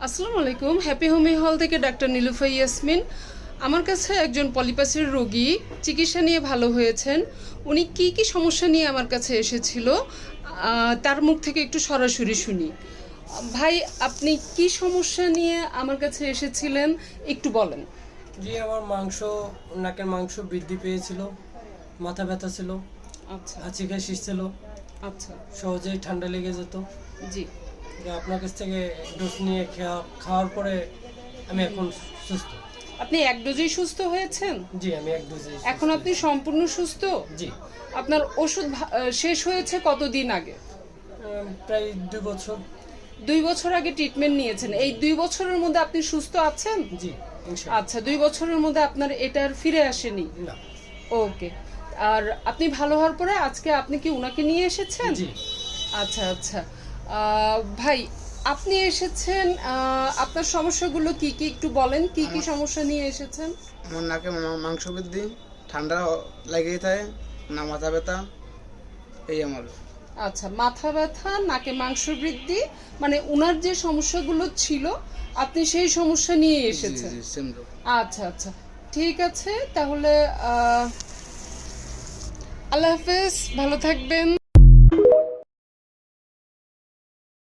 আসসালামু আলাইকুম। হ্যাপি হোমি হল থেকে ডাক্তার নীলুফা ইয়াসমিন। আমার কাছে একজন পলিপাসের রোগী চিকিৎসা নিয়ে ভালো হয়েছেন। উনি কি কি সমস্যা নিয়ে আমার কাছে এসেছিল তার মুখ থেকে একটু সরাসরি শুনি। ভাই, আপনি কি সমস্যা নিয়ে আমার কাছে এসেছিলেন একটু বলেন। জি, আমার নাকের মাংস বৃদ্ধি পেয়েছিল, মাথা ব্যথা ছিল, আচ্ছা হাঁচি কাশি ছিল, আচ্ছা। সহজেই ঠান্ডা লেগে যেত। জি। যে আপনার কাছ থেকে ডোজ নিয়ে খাওয়ার পরে আমি এখন সুস্থ। আপনি এক ডোজেই সুস্থ হয়েছেন? জি, আমি এক ডোজে এখন আপনি সম্পূর্ণ সুস্থ? জি। আপনার ওষুধ শেষ হয়েছে কতদিন আগে? প্রায় 2 বছর। 2 বছর আগে ট্রিটমেন্ট নিয়েছেন। এই 2 বছরের মধ্যে আপনি সুস্থ আছেন? জি, ইনশাআল্লাহ। আচ্ছা, 2 বছরের মধ্যে আপনার এটার ফিরে আসেনি? না। ওকে। আর আপনি ভালো হওয়ার পরে আজকে আপনি কি উনাকে নিয়ে এসেছেন? জি। আচ্ছা আচ্ছা। ভাই, আপনি এসেছেন, আপনার সমস্যাগুলো কি কি একটু বলেন। কি কি সমস্যা নিয়ে এসেছেন? আমার নাকে মাংস বৃদ্ধি, ঠান্ডা লেগেই থাকে, না মাথা ব্যথা, এই আমার। আচ্ছা, মাথা ব্যথা, নাকে মাংস বৃদ্ধি, মানে উনার যে সমস্যাগুলো ছিল আপনি সেই সমস্যা নিয়ে জি এসেছেন। জি সেম রোগ। আচ্ছা আচ্ছা, ঠিক আছে তাহলে। আল্লাহ হাফেজ, ভালো থাকবেন।